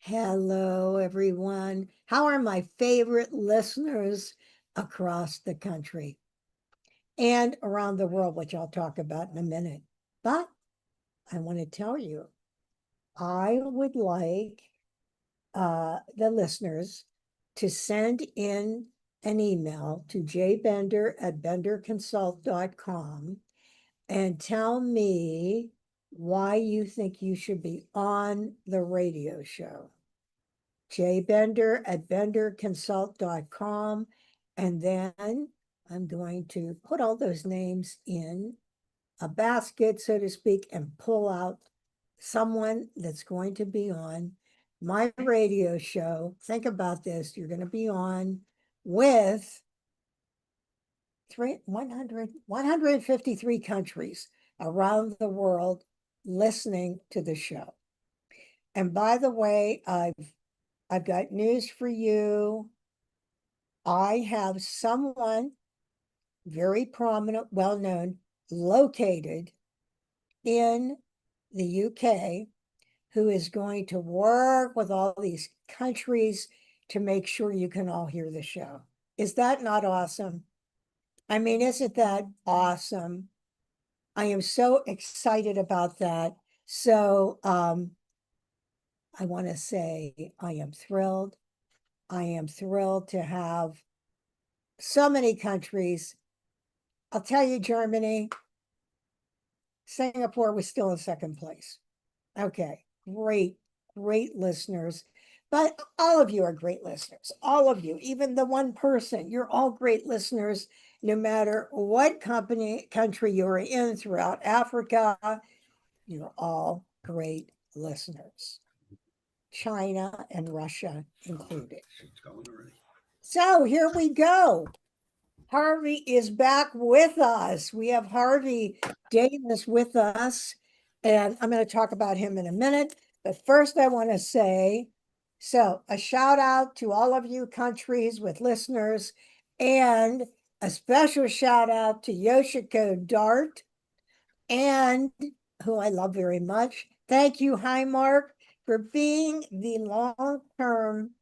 Hello, everyone. How are my favorite listeners across the country and around the world, which I'll talk about in a minute? But I want to tell you, I would like the listeners to send in an email to jbender@benderconsult.com and tell me why you think you should be on the radio show. jbender@benderconsult.com. And then I'm going to put all those names in a basket, so to speak, and pull out someone that's going to be on my radio show. Think about this. You're going to be on with 153 countries around the world listening to the show. And by the way, I've got news for you. I have someone very prominent, well known, located in the UK who is going to work with all these countries to make sure you can all hear the show. Is that not awesome? I mean, isn't that awesome? I am so excited about that. So I want to say I am thrilled. I am thrilled to have so many countries. I'll tell you, Germany, Singapore was still in second place. Okay, great, great listeners. But all of you are great listeners. All of you, even the one person, you're all great listeners, no matter what country you're in throughout Africa. You're all great listeners. China and Russia included. So here we go. Harvey is back with us. We have Harvey Davis with us, and I'm going to talk about him in a minute. But first, I want to say, so a shout out to all of you countries with listeners, and a special shout out to Yoshiko Dart, and who I love very much. Thank you, Highmark, for being the long-term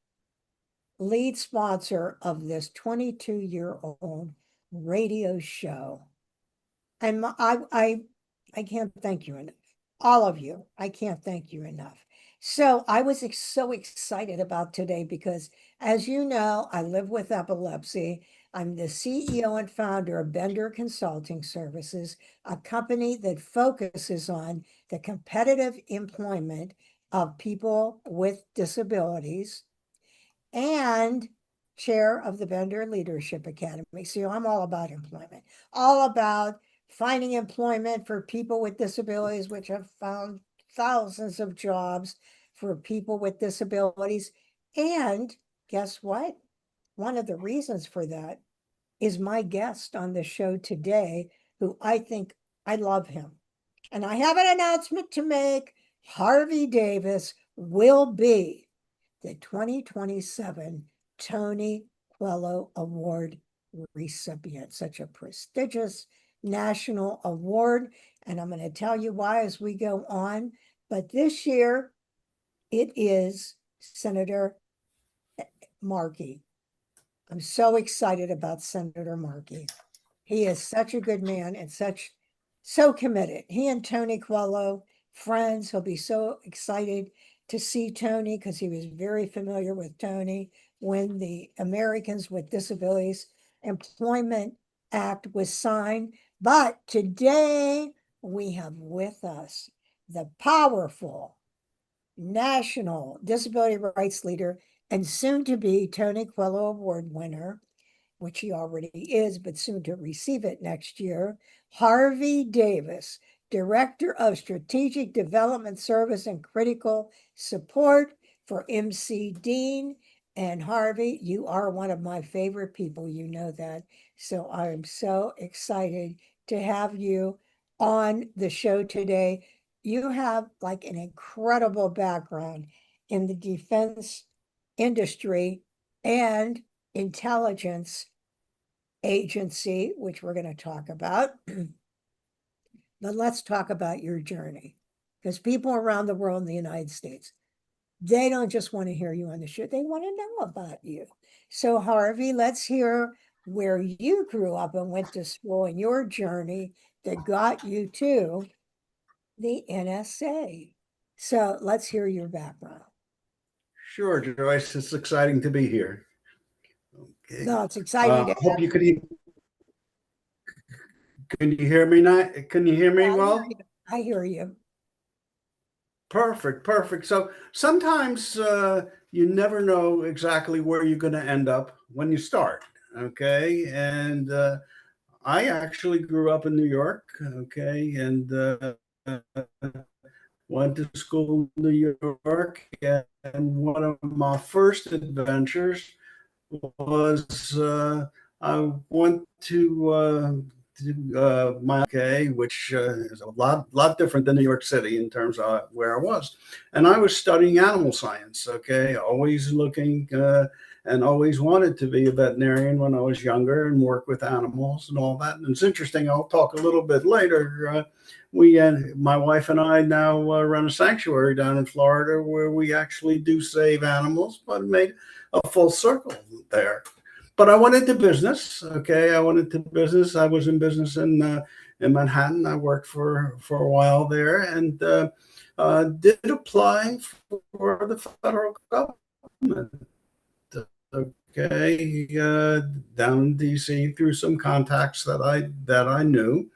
lead sponsor of this 22-year-old radio show. And I can't thank you enough. All of you, I can't thank you enough. So I was so excited about today because, as you know, I live with epilepsy. I'm the CEO and founder of Bender Consulting Services, a company that focuses on the competitive employment of people with disabilities, and chair of the Bender Leadership Academy. So I'm all about employment, all about finding employment for people with disabilities, which have found thousands of jobs for people with disabilities. And guess what? One of the reasons for that is my guest on the show today, who I think I love him. And I have an announcement to make. Harvey Davis will be the 2027 Tony Quello Award recipient, such a prestigious national award. And I'm going to tell you why as we go on. But this year, it is Senator Markey. I'm so excited about Senator Markey. He is such a good man and so committed. He and Tony Quello, friends. He'll be so excited to see Tony because he was very familiar with Tony when the Americans with Disabilities Employment Act was signed. But today we have with us the powerful national disability rights leader and soon to be Tony Quello Award winner, which he already is, but soon to receive it next year, Harvey Davis, Director of Strategic Development Service and Critical Support for MC Dean. And Harvey, you are one of my favorite people. You know that. So I'm so excited to have you on the show today. You have like an incredible background in the defense industry and intelligence agency, which we're going to talk about. But let's talk about your journey, because people around the world in the United States They don't just want to hear you on the show, they want to know about you. So, Harvey, let's hear where you grew up and went to school and your journey that got you to the NSA. So, let's hear your background. Sure, Joyce. It's exciting to be here. Okay. No, it's exciting to Hope have you you. could. Can you hear me now? Can you hear Yeah, me I hear well? you. I hear you. Perfect, perfect. So sometimes you never know exactly where you're going to end up when you start. Okay, and I actually grew up in New York. Okay, and went to school in New York. And one of my first adventures was I went to my okay, which is a lot different than New York City in terms of where I was, and I was studying animal science. Okay, always looking and always wanted to be a veterinarian when I was younger and work with animals and all that. And it's interesting. I'll talk a little bit later. My wife and I now run a sanctuary down in Florida where we actually do save animals, but made a full circle there. But I went into business. Okay, I went into business. I was in business in Manhattan. I worked for a while there, and did apply for the federal government. Okay, down in D.C. through some contacts that I knew,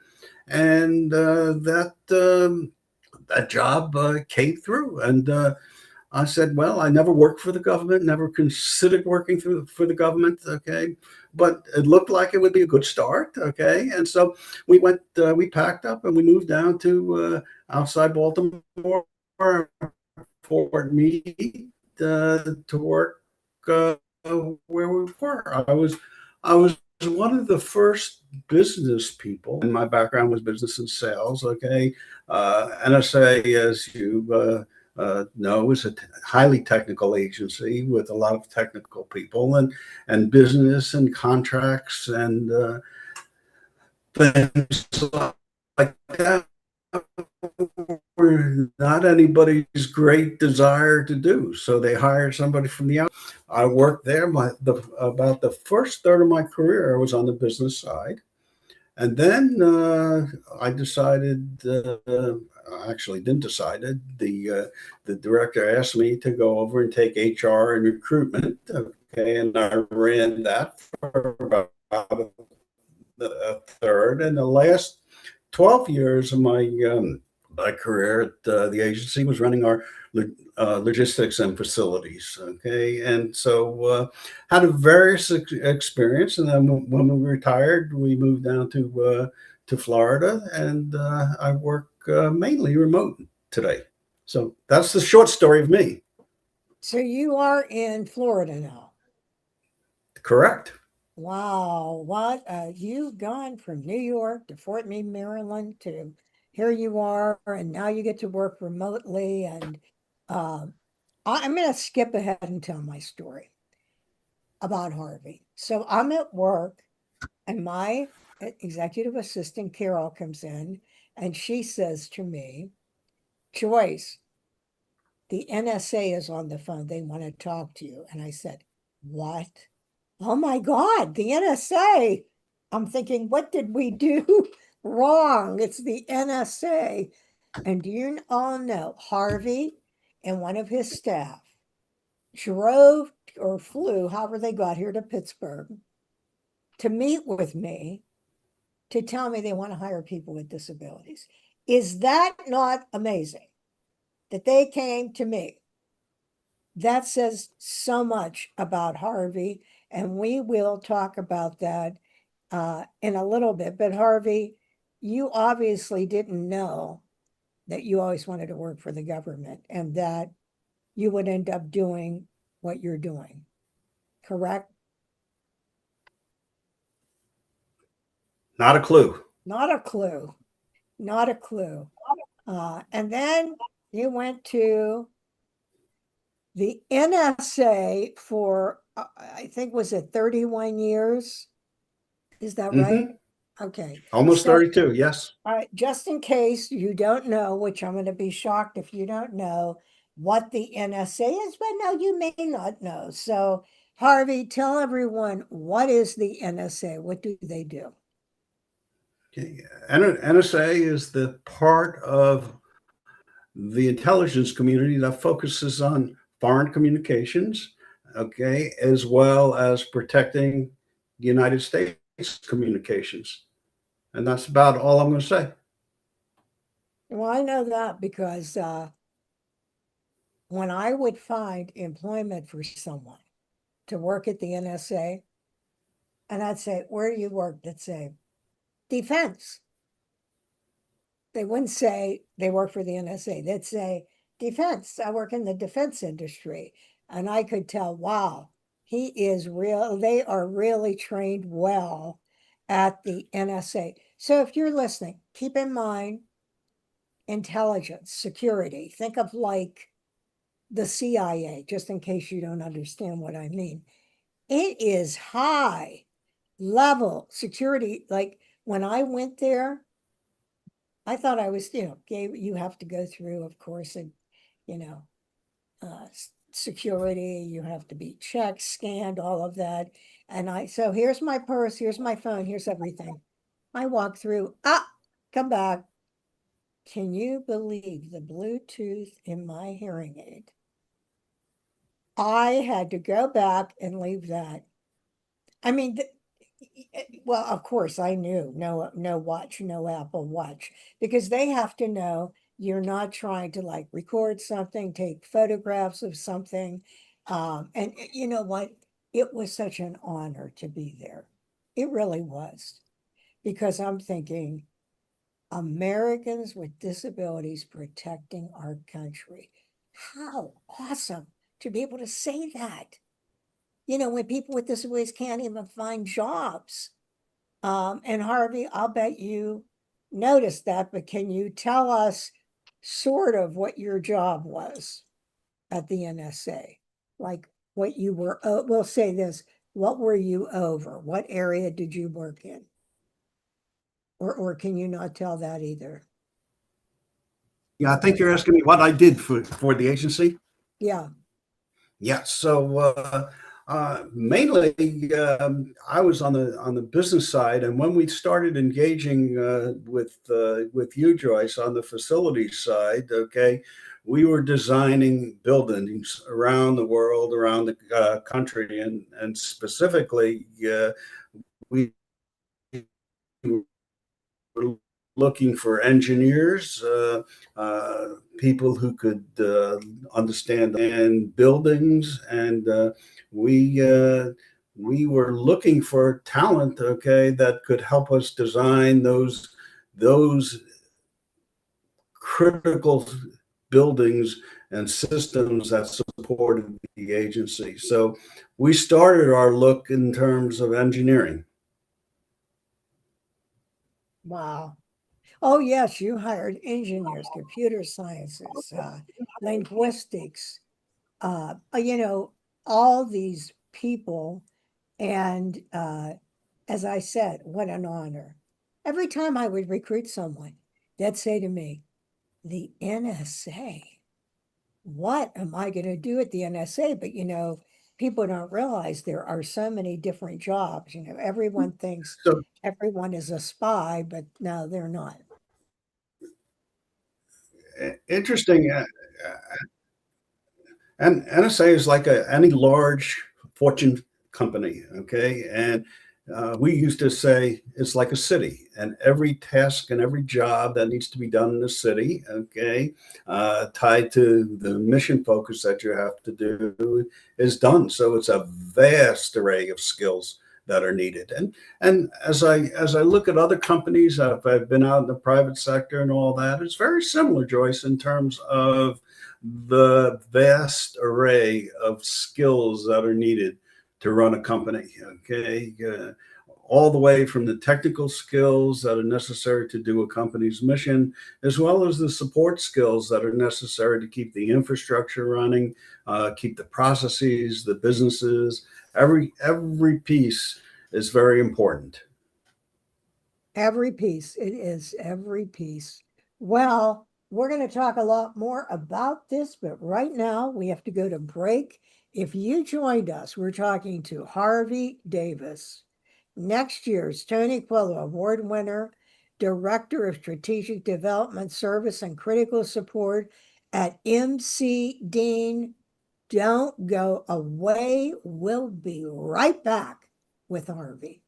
and that job came through, and I said, well, I never worked for the government, never considered working for the government. Okay. But it looked like it would be a good start. Okay. And so we packed up and we moved down to outside Baltimore, Fort Meade, to work uh, where we were. I was one of the first business people, and my background was business and sales. Okay. NSA, as you no, it's a highly technical agency with a lot of technical people and business and contracts and things like that were not anybody's great desire to do. So they hired somebody from the out. I worked there. About the first third of my career, I was on the business side. And then I decided, I actually didn't decide it. The director asked me to go over and take HR and recruitment. Okay, and I ran that for about a third. And the last 12 years of my career at the agency was running our logistics and facilities. Okay, and so had a various experience, and then when we retired, we moved down to Florida, and I work mainly remote today. So that's the short story of me. So, you are in Florida now. Correct. Wow, what you've gone from New York to Fort Meade, Maryland to here you are, and now you get to work remotely. And um, I'm going to skip ahead and tell my story about Harvey. So I'm at work, and my executive assistant Carol comes in, and she says to me, "Joyce, the NSA is on the phone. They want to talk to you." And I said, "What? Oh my God, the NSA." I'm thinking, what did we do wrong? It's the NSA. And do you all know Harvey and one of his staff drove or flew, however they got here to Pittsburgh, to meet with me to tell me they want to hire people with disabilities? Is that not amazing that they came to me? That says so much about Harvey, and we will talk about that in a little bit. But Harvey, you obviously didn't know that you always wanted to work for the government and that you would end up doing what you're doing, correct? Not a clue. Not a clue. Not a clue. And then you went to the NSA for, I think, was it 31 years? Is that right? Hmm. Okay. Almost So, 32. Yes. just in case you don't know, which I'm going to be shocked if you don't know, what the NSA is, but no, you may not know. So, Harvey, tell everyone, what is the NSA? What do they do? Okay. NSA is the part of the intelligence community that focuses on foreign communications, okay, as well as protecting the United States communications. And that's about all I'm going to say. Well, I know that because when I would find employment for someone to work at the NSA, and I'd say, "Where do you work?" They'd say, "Defense." They wouldn't say they work for the NSA. They'd say, "Defense. I work in the defense industry." And I could tell, wow, he is real. They are really trained well at the NSA. So if you're listening, keep in mind intelligence, security. Think of like the CIA, just in case you don't understand what I mean. It is high level security. Like when I went there, I thought I was, you have to go through, of course, and, you know, security, you have to be checked, scanned, all of that. And so here's my purse, here's my phone, here's everything. I walk through, come back. Can you believe the Bluetooth in my hearing aid? I had to go back and leave that. I mean, well, of course, I knew no watch, no Apple Watch, because they have to know you're not trying to like record something, take photographs of something. And you know what? It was such an honor to be there. It really was, because I'm thinking Americans with disabilities protecting our country. How awesome to be able to say that. When people with disabilities can't even find jobs. And Harvey, I'll bet you noticed that, but can you tell us sort of what your job was at the NSA? Like what you were, we'll say this, what were you over? What area did you work in? Or can you not tell that either? Yeah, I think you're asking me what I did for the agency. Yeah. Yeah, so mainly I was on the business side, and when we started engaging with you, Joyce, on the facilities side, okay, we were designing buildings around the world, around the country, and specifically we were looking for engineers, people who could understand and buildings, and we were looking for talent, okay, that could help us design those critical buildings and systems that supported the agency. So we started our look in terms of engineering. Wow. Oh, yes, you hired engineers, computer sciences, linguistics, all these people. And as I said, what an honor. Every time I would recruit someone, they'd say to me, the NSA, what am I going to do at the NSA? But, people don't realize there are so many different jobs. Everyone thinks So everyone is a spy, but no, they're not. interesting. And NSA is like any large Fortune company, okay? And we used to say it's like a city, and every task and every job that needs to be done in the city, okay, tied to the mission focus that you have to do is done. So it's a vast array of skills that are needed. And as I look at other companies, I've been out in the private sector and all that, it's very similar, Joyce, in terms of the vast array of skills that are needed to run a company. Okay. All the way from the technical skills that are necessary to do a company's mission, as well as the support skills that are necessary to keep the infrastructure running, keep the processes, the businesses. Every piece is very important. Every piece, it is every piece. Well, we're going to talk a lot more about this, but right now we have to go to break. If you joined us, we're talking to Harvey Davis, next year's Tony Quello Award winner, Director of Strategic Development Service and Critical Support at MC Dean. Don't go away. We'll be right back with Harvey.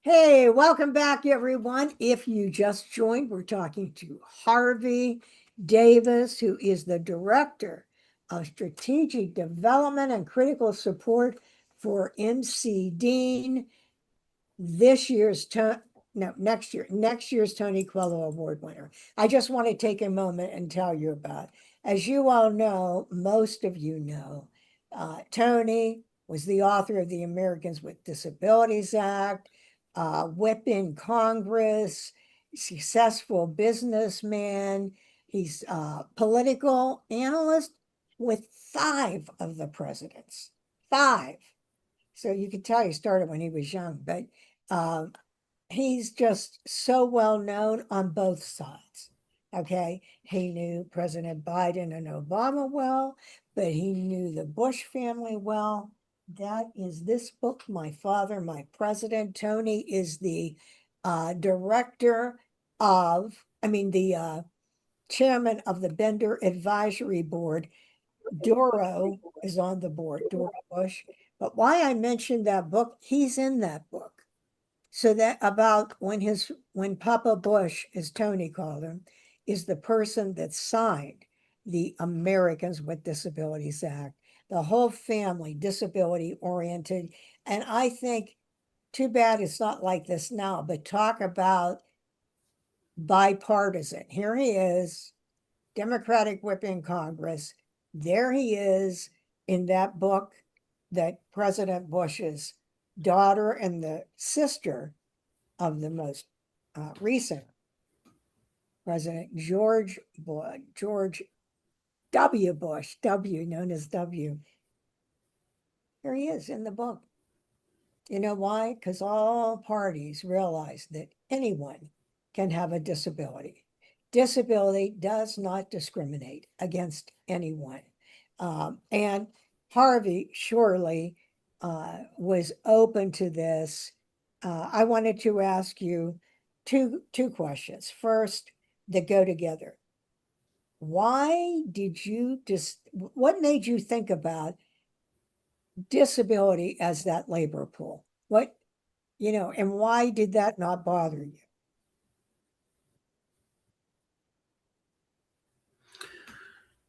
Hey, welcome back, everyone. If you just joined, we're talking to Harvey Davis, who is the Director of Strategic Development and Critical Support for MC Dean. Next year's Tony Quello Award winner. I just want to take a moment and tell you about. As you all know, most of you know, Tony was the author of the Americans with Disabilities Act, whip in Congress, successful businessman. He's a political analyst with 5 of the presidents. 5. So you could tell he started when he was young, but um, he's just so well known on both sides. Okay. He knew President Biden and Obama well, but he knew the Bush family well. That is this book, My Father, My President. Tony is the director the chairman of the Bender Advisory Board. Doro is on the board, Doro Bush. But why I mentioned that book, he's in that book. So that about when Papa Bush, as Tony called him, is the person that signed the Americans with Disabilities Act, the whole family disability oriented. And I think too bad it's not like this now, but talk about bipartisan. Here he is, Democratic whip in Congress. There he is in that book that President Bush's daughter and the sister of the most recent President George W. Bush, W known as W. Here he is in the book. You know why? Because all parties realize that anyone can have a disability. Disability does not discriminate against anyone. And Harvey surely was open to this. I wanted to ask you two questions. First, that go together. Why did you what made you think about disability as that labor pool? What, and why did that not bother you?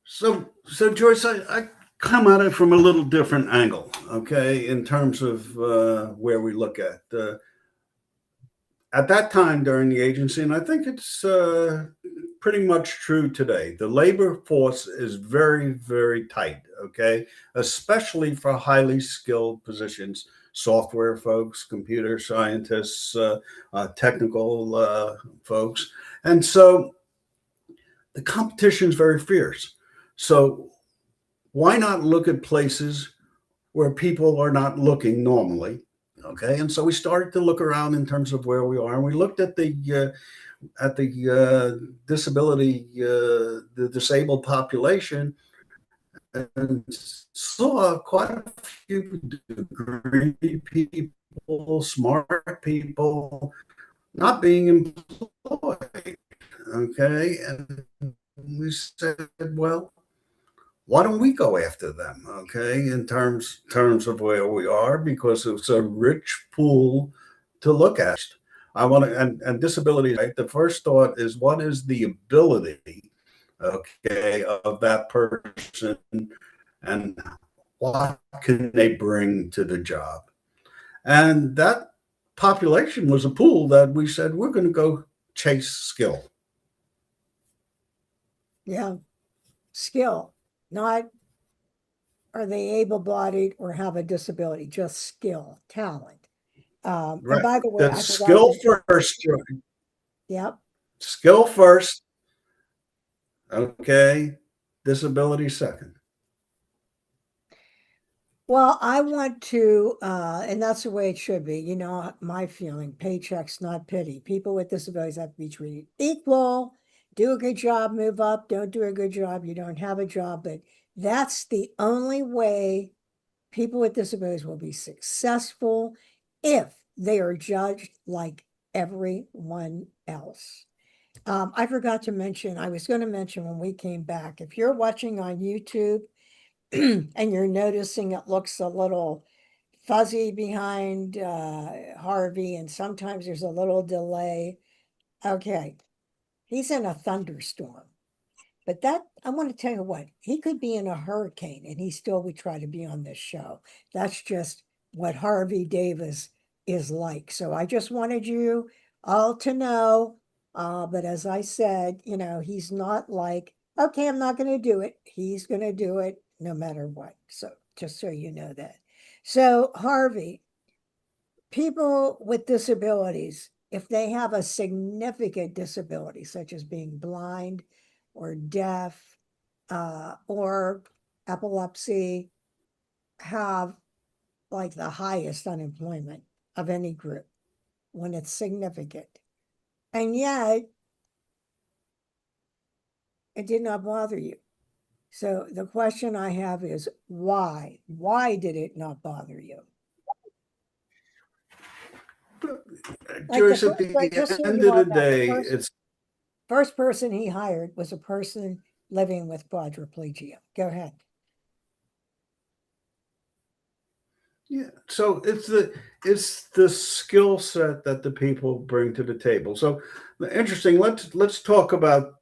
So Joyce, I come at it from a little different angle, okay, in terms of where we look at that time during the agency, and I think it's pretty much true today. The labor force is very, very tight, okay, especially for highly skilled positions, software folks, computer scientists, technical folks. And so the competition is very fierce. So why not look at places where people are not looking normally? Okay, and so we started to look around in terms of where we are, and we looked at the disability, the disabled population, and saw quite a few degree people, smart people, not being employed. Okay, and we said, well, why don't we go after them? Okay, in terms of where we are, because it's a rich pool to look at. I want to and disability. Right, the first thought is what is the ability, okay, of that person, and what can they bring to the job? And that population was a pool that we said we're going to go chase skill. Yeah, skill, not are they able-bodied or have a disability, just skill, talent. And Right. by the way, The I forgot skill to, first. yep. Skill first. Okay. Disability second. Well, I want to, and that's the way it should be. My feeling, paychecks, not pity. People with disabilities have to be treated equal. Do a good job, move up. Don't do a good job, you don't have a job. But that's the only way people with disabilities will be successful if they are judged like everyone else. I forgot to mention, I was going to mention when we came back, if you're watching on YouTube and you're noticing it looks a little fuzzy behind Harvey, and sometimes there's a little delay. Okay, he's in a thunderstorm. But that, I want to tell you what, he could be in a hurricane and he still would try to be on this show. That's just what Harvey Davis is like. So I just wanted you all to know. But as I said, he's not like, okay, I'm not going to do it. He's going to do it no matter what. So just so you know that. So, Harvey, people with disabilities, if they have a significant disability, such as being blind or deaf or epilepsy, have like the highest unemployment of any group when it's significant. And yet, it did not bother you. So the question I have is why? Why did it not bother you? Like Joyce, at like the just so end you of all the know, the day, first it's first person he hired was a person living with quadriplegia. Go ahead. yeah. So it's the skill set that the people bring to the table. So interesting. Let's talk about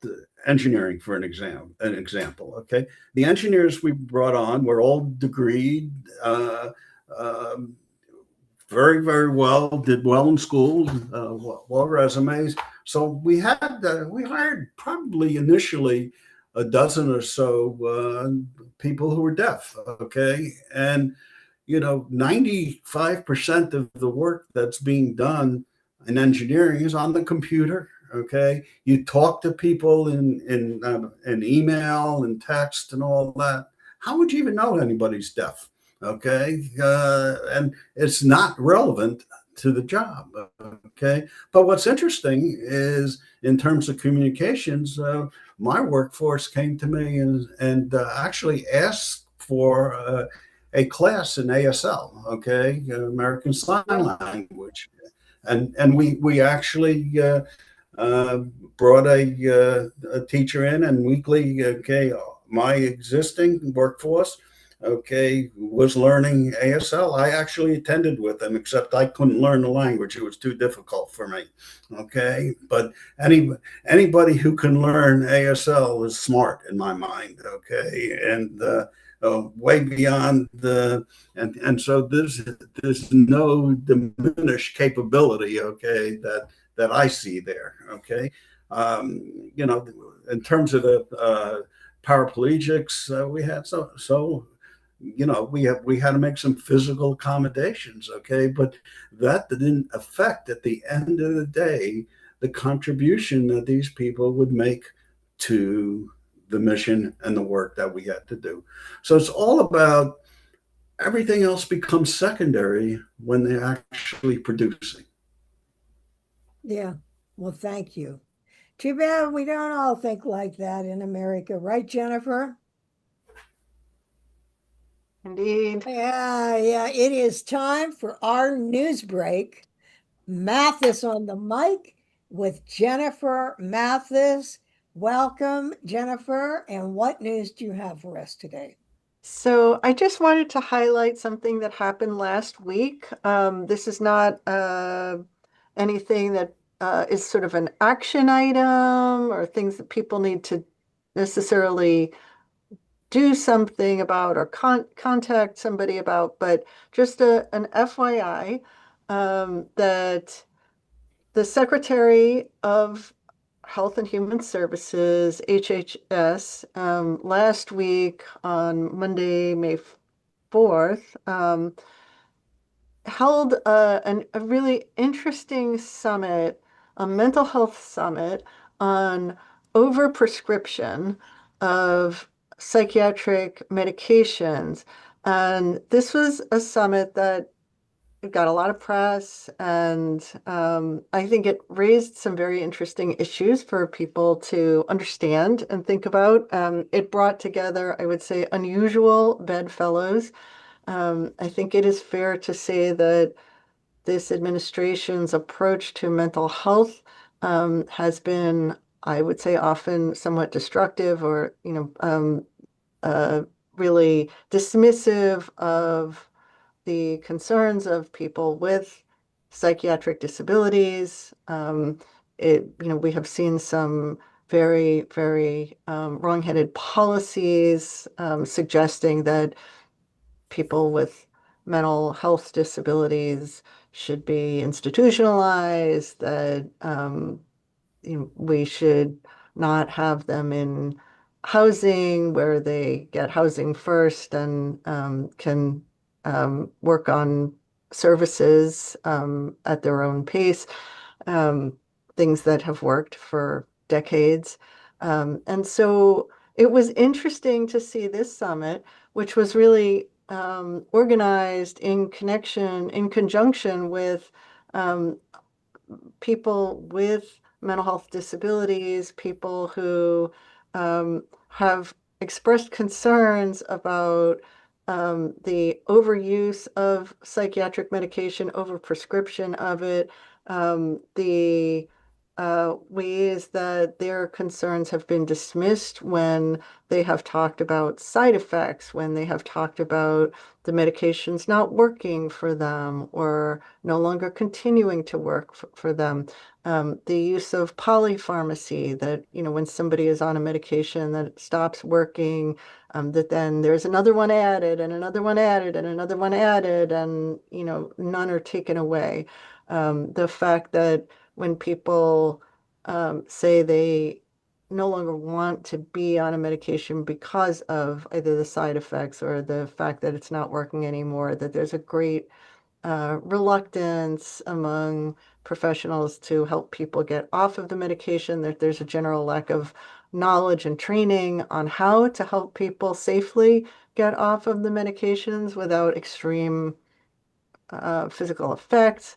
engineering for an example. Okay, the engineers we brought on were all degreed. Um, very, very well, did well in school, well resumes. So we hired probably initially a dozen or so people who were deaf. Okay. And, 95% of the work that's being done in engineering is on the computer. Okay. You talk to people in email and text and all that. How would you even know anybody's deaf? Okay. And it's not relevant to the job. Okay. But what's interesting is in terms of communications, my workforce came to me and actually asked for a class in ASL, okay, American Sign Language, and we actually uh, brought a teacher in and weekly, okay, my existing workforce, okay, was learning ASL. I actually attended with them, except I couldn't learn the language. It was too difficult for me. Okay. But any, anybody who can learn ASL is smart in my mind. Okay. And, way beyond and so there's no diminished capability, okay, that I see there. Okay. You know, in terms of the paraplegics, we had we had to make some physical accommodations. Okay. But that didn't affect at the end of the day the contribution that these people would make to the mission and the work that we had to do. So it's all about everything else becomes secondary when they're actually producing. Yeah. Well, thank you. Too bad we don't all think like that in America, right, Jennifer? Indeed. Yeah, it is time for our news break. Mathis on the mic with Jennifer Mathis. Welcome, Jennifer. And what news do you have for us today? So I just wanted to highlight something that happened last week. This is not anything that is sort of an action item or things that people need to necessarily do something about or contact somebody about, but just an FYI that the Secretary of Health and Human Services, HHS, last week on Monday, May 4th, held a really interesting summit, a mental health summit on overprescription of psychiatric medications. And this was a summit that got a lot of press, and I think it raised some very interesting issues for people to understand and think about. It brought together, I would say, unusual bedfellows. I think it is fair to say that this administration's approach to mental health has been, I would say, often somewhat destructive or, uh, really dismissive of the concerns of people with psychiatric disabilities. We have seen some very, very wrong-headed policies suggesting that people with mental health disabilities should be institutionalized, that we should not have them in housing where they get housing first and can work on services at their own pace, um, things that have worked for decades. And so it was interesting to see this summit, which was really organized in conjunction with um, people with mental health disabilities, people who have expressed concerns about the overuse of psychiatric medication, overprescription of it, the ways that their concerns have been dismissed when they have talked about side effects, when they have talked about the medications not working for them or no longer continuing to work for them. the use of polypharmacy, that, when somebody is on a medication that stops working, that then there's another one added and another one added and another one added, and, none are taken away. The fact that when people say they no longer want to be on a medication because of either the side effects or the fact that it's not working anymore, that there's a great reluctance among professionals to help people get off of the medication, that there's a general lack of knowledge and training on how to help people safely get off of the medications without extreme physical effects.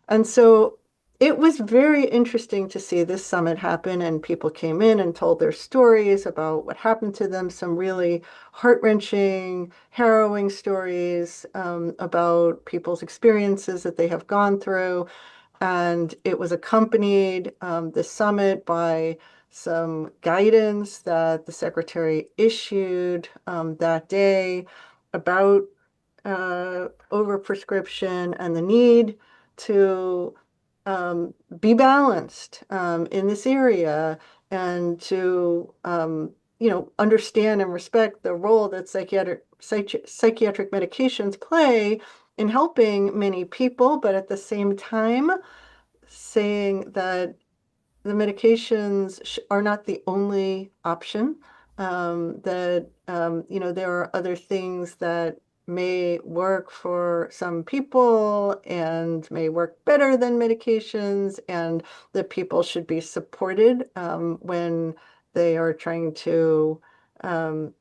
And so it was very interesting to see this summit happen, and people came in and told their stories about what happened to them, some really heart-wrenching, harrowing stories about people's experiences that they have gone through. And it was accompanied, the summit, by some guidance that the secretary issued that day about overprescription and the need to be balanced in this area, and to understand and respect the role that psychiatric medications play in helping many people, but at the same time saying that the medications are not the only option, that there are other things that may work for some people and may work better than medications, and that people should be supported when they are trying to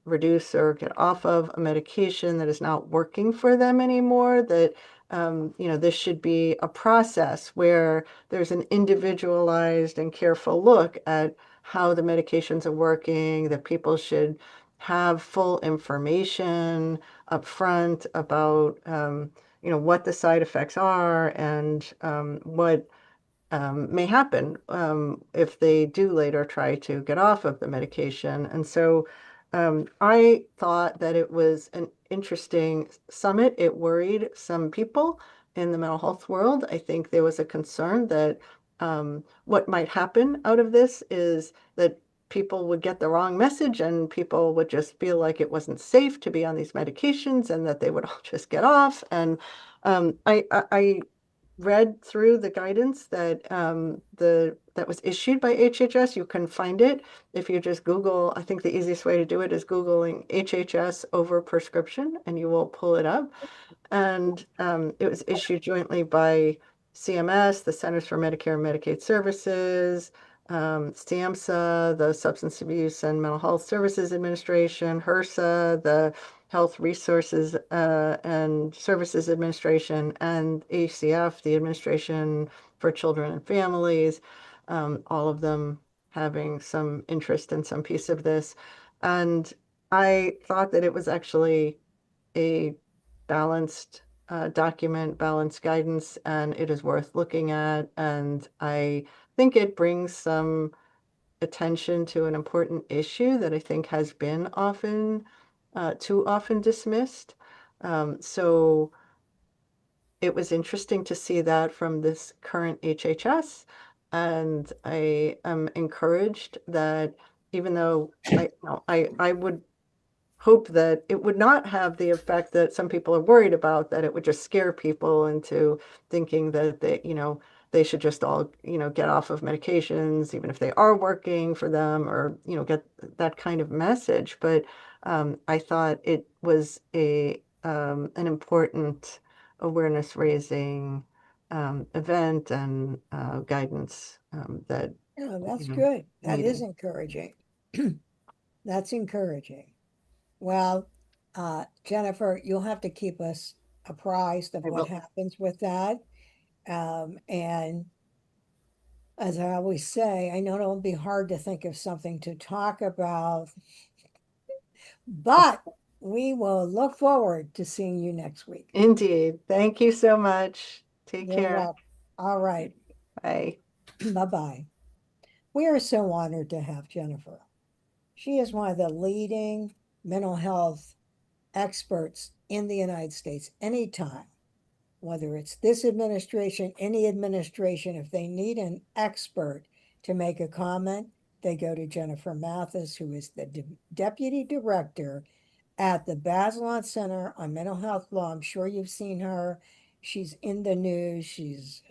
reduce or get off of a medication that is not working for them anymore, that this should be a process where there's an individualized and careful look at how the medications are working, that people should have full information up front about, what the side effects are, and what may happen if they do later try to get off of the medication. And so I thought that it was an interesting summit. It worried some people in the mental health world. I think there was a concern that what might happen out of this is that people would get the wrong message, and people would just feel like it wasn't safe to be on these medications, and that they would all just get off. And I read through the guidance that was issued by HHS. You can find it if you just Google. I think the easiest way to do it is Googling HHS overprescription, and you will pull it up. And it was issued jointly by CMS, the Centers for Medicare and Medicaid Services, SAMHSA, the Substance Abuse and Mental Health Services Administration, HRSA, the Health Resources and Services Administration, and ACF, the Administration for Children and Families, all of them having some interest in some piece of this. And I thought that it was actually a balanced document, balanced guidance, and it is worth looking at. And I think it brings some attention to an important issue that I think has been too often dismissed. So it was interesting to see that from this current HHS. And I am encouraged that, even though I would hope that it would not have the effect that some people are worried about, that it would just scare people into thinking that they should just all, get off of medications, even if they are working for them, or, get that kind of message. But I thought it was an important awareness raising event, and guidance that, Yeah, that's you know, good. That is needed. encouraging. That's encouraging. Well, Jennifer, you'll have to keep us apprised of I what will. happens with that. And as I always say, I know it'll be hard to think of something to talk about, but we will look forward to seeing you next week. Indeed. Thank you so much. Take You're care. welcome. All right. Bye. Bye-bye. We are so honored to have Jennifer. She is one of the leading mental health experts in the United States anytime. whether it's this administration, any administration, if they need an expert to make a comment, they go to Jennifer Mathis, who is the deputy director at the Bazelon Center on Mental Health Law. I'm sure you've seen her. She's in the news. She's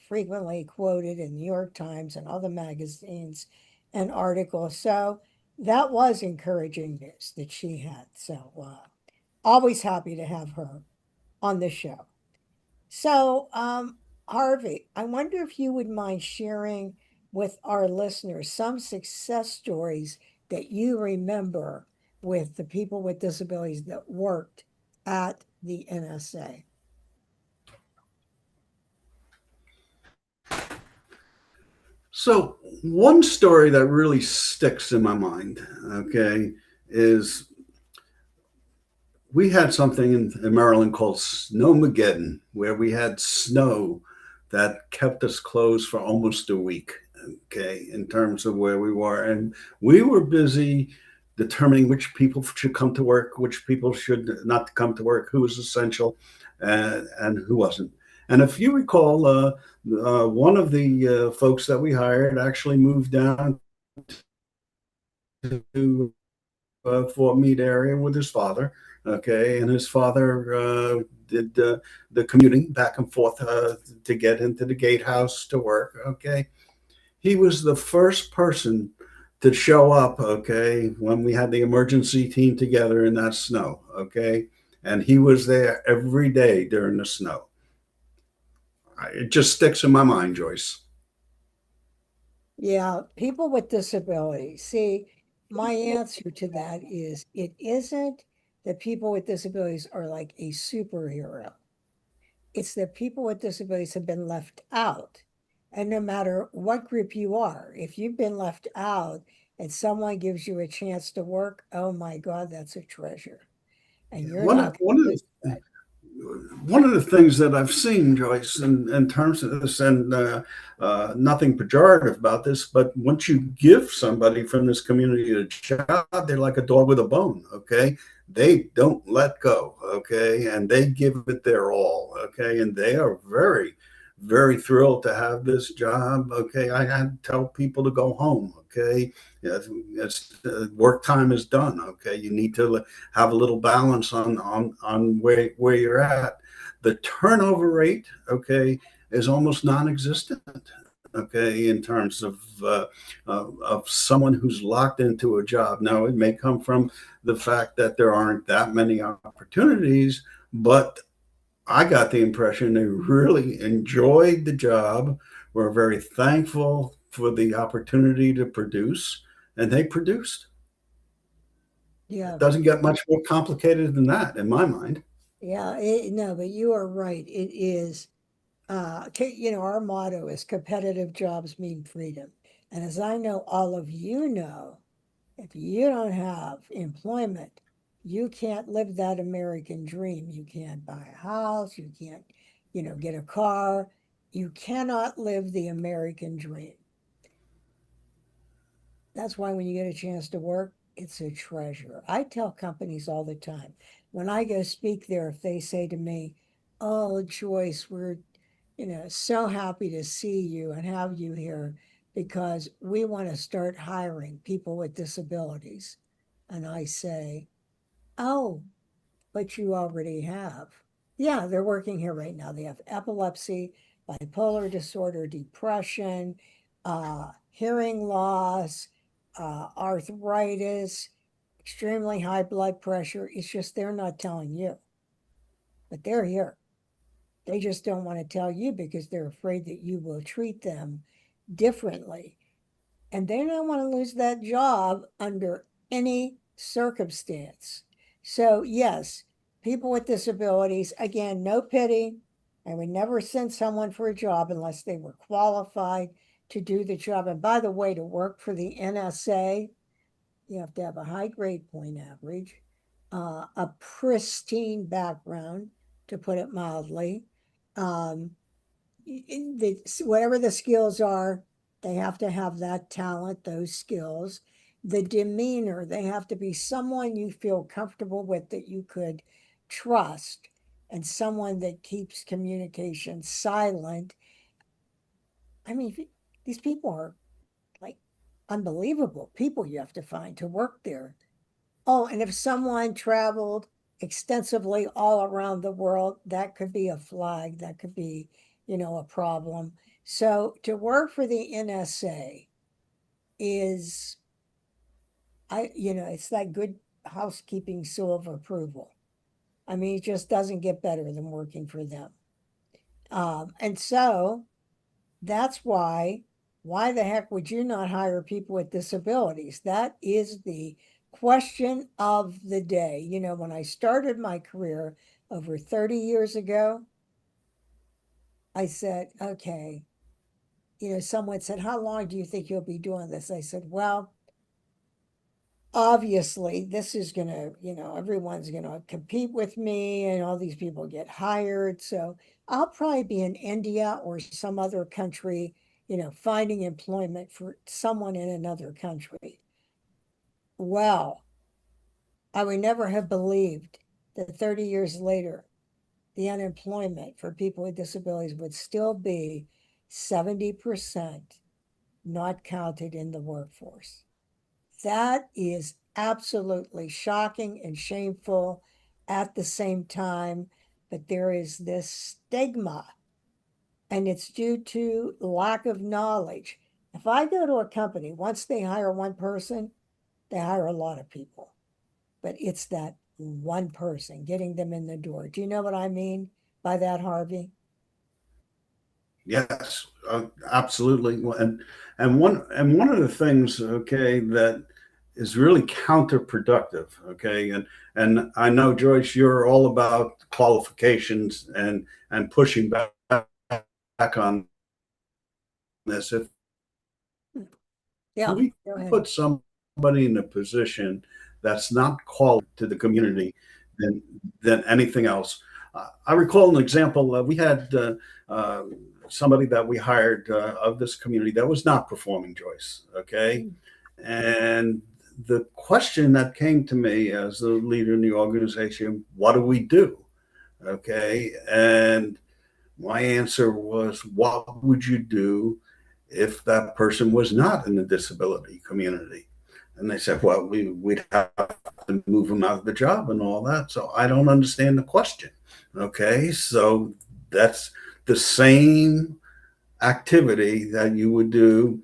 frequently quoted in the New York Times and other magazines and articles. So that was encouraging news that she had. So always happy to have her on the show. So, Harvey, I wonder if you would mind sharing with our listeners some success stories that you remember with the people with disabilities that worked at the NSA. So one story that really sticks in my mind, okay, is we had something in Maryland called Snowmageddon, where we had snow that kept us closed for almost a week, okay, in terms of where we were. And we were busy determining which people should come to work, which people should not come to work, who was essential, and who wasn't. And if you recall, one of the folks that we hired actually moved down to Fort Meade area with his father. Okay, and his father did the commuting back and forth to get into the gatehouse to work. Okay, he was the first person to show up. Okay, when we had the emergency team together in that snow. Okay, and he was there every day during the snow. It just sticks in my mind, Joyce. Yeah, people with disabilities. See, my answer to that is it isn't that people with disabilities are like a superhero. It's that people with disabilities have been left out. And no matter what group you are, if you've been left out and someone gives you a chance to work, oh my God, that's a treasure. And you're One not of, going one to of lose that. one of the things that I've seen, Joyce, in terms of this, and nothing pejorative about this, but once you give somebody from this community a job, they're like a dog with a bone. Okay, they don't let go. Okay, and they give it their all. Okay, and they are very, very thrilled to have this job. Okay, I had to tell people to go home. Okay, work time is done. Okay, you need to have a little balance on where you're at. The turnover rate, okay, is almost non-existent. Okay, in terms of someone who's locked into a job. Now, it may come from the fact that there aren't that many opportunities, but I got the impression they really enjoyed the job, were very thankful for the opportunity to produce, and they produced. It Yeah, doesn't get much more complicated than that, in my mind. yeah, no, but you are right. It is, our motto is competitive jobs mean freedom. And as I know, all of you know, if you don't have employment, you can't live that American dream. You can't buy a house, you can't, get a car. You cannot live the American dream. That's why when you get a chance to work, it's a treasure. I tell companies all the time when I go speak there, if they say to me, "Oh, Joyce, we're, so happy to see you and have you here because we want to start hiring people with disabilities." And I say, "Oh, but you already have." Yeah, they're working here right now. They have epilepsy, bipolar disorder, depression, hearing loss, arthritis, extremely high blood pressure. It's just they're not telling you, but they're here. They just don't want to tell you because they're afraid that you will treat them differently. And they don't want to lose that job under any circumstance. So, yes, people with disabilities, again, no pity. I would never send someone for a job unless they were qualified to do the job. And by the way, to work for the NSA, you have to have a high grade point average, a pristine background, to put it mildly. Um, whatever the skills are, they have to have that talent, those skills. The demeanor, they have to be someone you feel comfortable with that you could trust. and someone that keeps communication silent. I mean, these people are like unbelievable people you have to find to work there. Oh, and if someone traveled extensively all around the world, that could be a flag, that could be, a problem. So to work for the NSA is, it's that good housekeeping seal of approval. I mean, it just doesn't get better than working for them. And so that's why the heck would you not hire people with disabilities? That is the question of the day. When I started my career over 30 years ago, I said, okay, someone said, how long do you think you'll be doing this? I said, well, obviously this is going to, everyone's going to compete with me and all these people get hired. So I'll probably be in India or some other country, finding employment for someone in another country. Well, I would never have believed that 30 years later, the unemployment for people with disabilities would still be 70% not counted in the workforce. That is absolutely shocking and shameful at the same time, but there is this stigma, and it's due to lack of knowledge. If I go to a company, once they hire one person, they hire a lot of people, but it's that one person getting them in the door. Do you know what I mean by that, Harvey? Yes, absolutely. And one of the things, okay, that is really counterproductive, okay, and I know, Joyce, you're all about qualifications and pushing back on this. If Yeah, we go ahead. put somebody in a position that's not qualified to the community than anything else. I recall an example. We had uh, somebody that we hired of this community that was not performing, Joyce. Okay, Mm. and the question that came to me as the leader in the organization: what do we do? Okay, and my answer was, what would you do if that person was not in the disability community? And they said, well, we'd have to move them out of the job and all that. So I don't understand the question. Okay, so that's the same activity that you would do.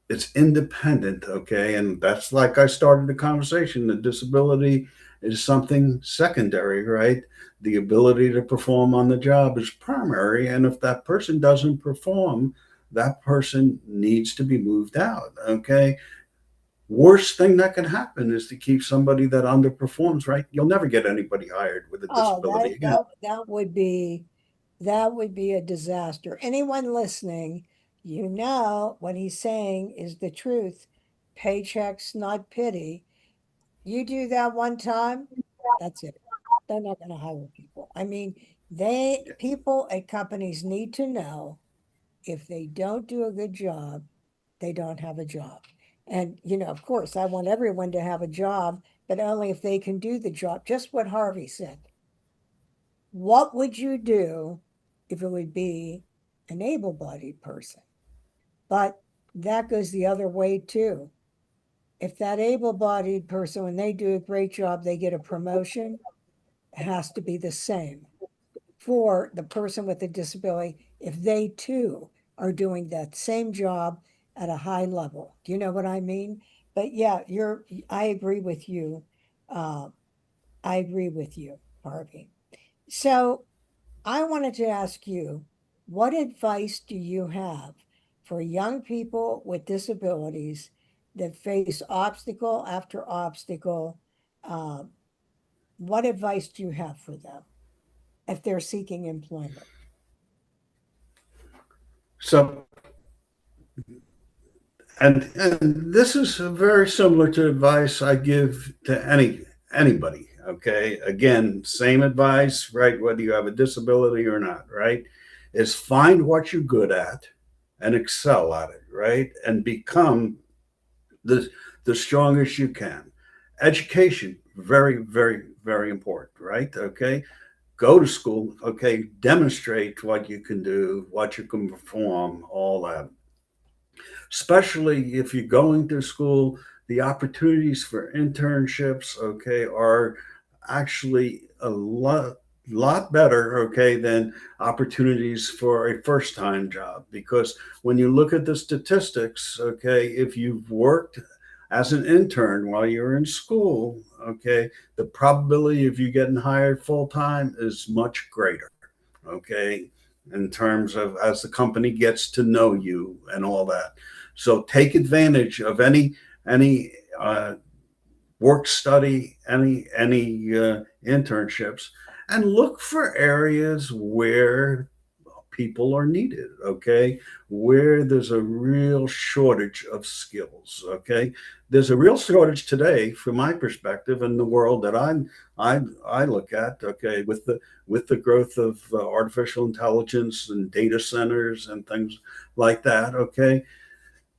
It's independent, okay? And that's like I started the conversation. The disability is something secondary, right? The ability to perform on the job is primary. And if that person doesn't perform, that person needs to be moved out, okay? Worst thing that can happen is to keep somebody that underperforms, right? You'll never get anybody hired with a Oh, disability again. that would be a disaster. Anyone listening, what he's saying is the truth. Paychecks, not pity. You do that one time, that's it. They're not going to hire people. I mean, people at companies need to know if they don't do a good job, they don't have a job. And, of course, I want everyone to have a job, but only if they can do the job. Just what Harvey said. What would you do if it would be an able-bodied person? But that goes the other way too. If that able-bodied person, when they do a great job, they get a promotion, it has to be the same for the person with a disability if they too are doing that same job at a high level. Do you know what I mean? But yeah, I agree with you. Uh, I agree with you, Harvey. So I wanted to ask you, what advice do you have for young people with disabilities that face obstacle after obstacle? Uh, what advice do you have for them if they're seeking employment? So, and this is very similar to advice I give to anybody. Okay, again, same advice, right? Whether you have a disability or not, right? Is find what you're good at and excel at it, right? And become the the strongest you can. Education, very, very, very important, right? Okay, go to school, okay, demonstrate what you can do, what you can perform, all that. Especially if you're going to school, the opportunities for internships, okay, are actually a lot better, okay, than opportunities for a first time job. Because when you look at the statistics, okay, if you've worked as an intern while you're in school, okay, the probability of you getting hired full time is much greater, okay, in terms of as the company gets to know you and all that. So take advantage of any work study, any internships, and look for areas where people are needed, okay, where there's a real shortage of skills, okay. There's a real shortage today from my perspective in the world that I look at, okay, with the growth of artificial intelligence and data centers and things like that, okay.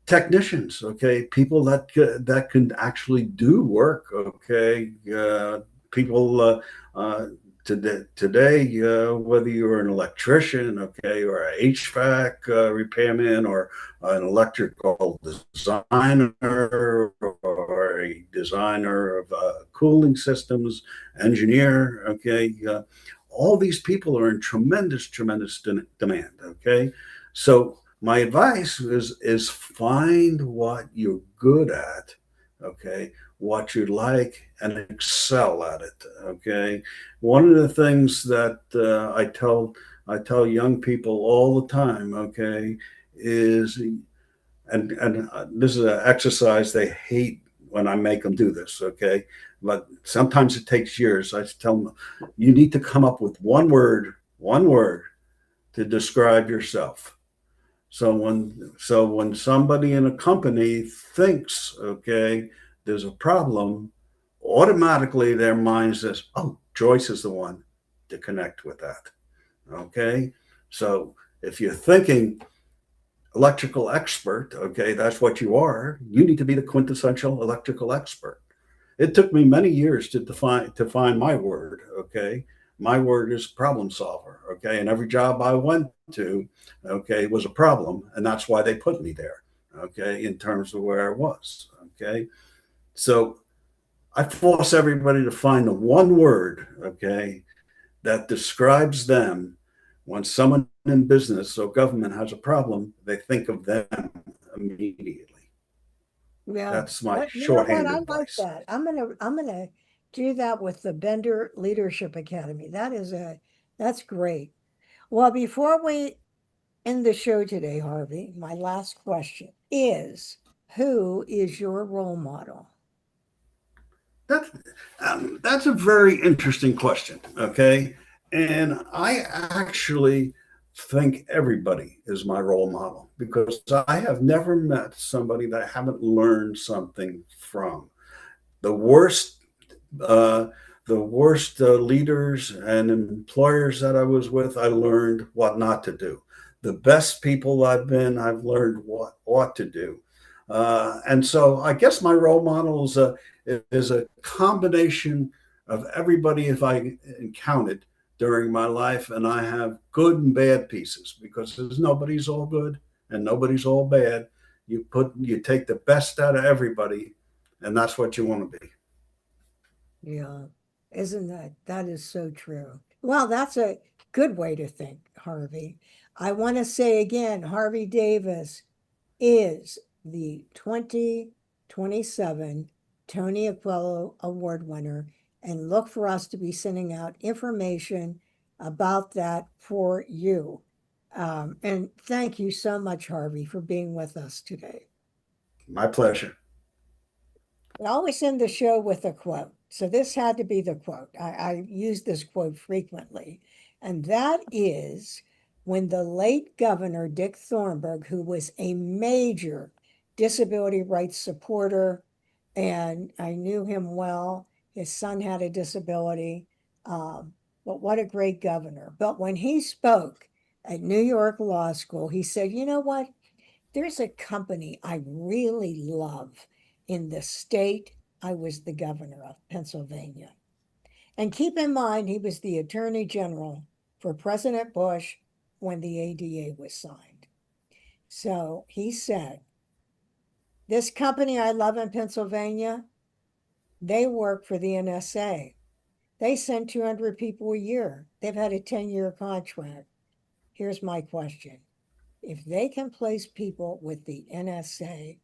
Technicians, okay, people that can actually do work, okay. People today, whether you're an electrician, okay, or a HVAC repairman, or an electrical designer, or a designer of cooling systems, engineer, okay, all these people are in tremendous demand, okay. So my advice is find what you're good at, okay, what you like, and excel at it, okay. One of the things that I tell young people all the time, okay, is and this is an exercise they hate when I make them do this, okay, but sometimes it takes years. I tell them you need to come up with one word to describe yourself. So when somebody in a company thinks, okay, there's a problem, automatically their mind says, "Oh, Joyce is the one to connect with that." Okay, so if you're thinking electrical expert, okay, that's what you are. You need to be the quintessential electrical expert. It took me many years to find my word. Okay, my word is problem solver. Okay, and every job I went to, okay, was a problem, and that's why they put me there. Okay, in terms of where I was. Okay, so I force everybody to find the one word. Okay, that describes them. When someone in business or government has a problem, they think of them immediately. Yeah. That's my What, you know what? shorthand I like advice. that. I'm gonna do that with the Bender Leadership Academy. That's great. Well, before we end the show today, Harvey, my last question is, who is your role model? That, that's a very interesting question. Okay. And I actually think everybody is my role model because I have never met somebody that I haven't learned something from. The worst, uh, the worst leaders and employers that I was with, I learned what not to do. The best people I've learned what ought to do. And so I guess my role model is a combination of everybody if I encountered during my life, and I have good and bad pieces because there's nobody's all good and nobody's all bad. You take the best out of everybody, and that's what you want to be. Yeah. Isn't that is so true. Well, that's a good way to think, Harvey. I want to say again, Harvey Davis is the 2027 Tony Aquillo Award winner, and look for us to be sending out information about that for you. And thank you so much, Harvey, for being with us today. My pleasure. I always end the show with a quote. So this had to be the quote. I use this quote frequently. And that is when the late Governor Dick Thornburgh, who was a major disability rights supporter, and I knew him well, his son had a disability, um, but what a great governor. But when he spoke at New York Law School, he said, you know what? There's a company I really love in the state I was the governor of, Pennsylvania. And keep in mind, he was the Attorney General for President Bush when the ADA was signed. So he said, this company I love in Pennsylvania, they work for the NSA. They send 200 people a year. They've had a 10-year contract. Here's my question. If they can place people with the NSA,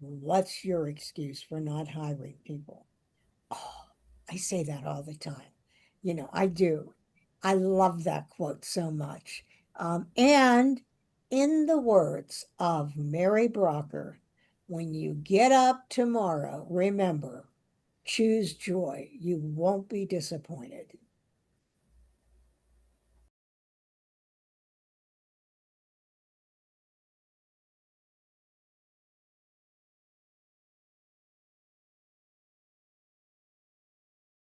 what's your excuse for not hiring people? Oh, I say that all the time. You know, I do. I love that quote so much. And in the words of Mary Brocker, when you get up tomorrow, remember, choose joy. You won't be disappointed.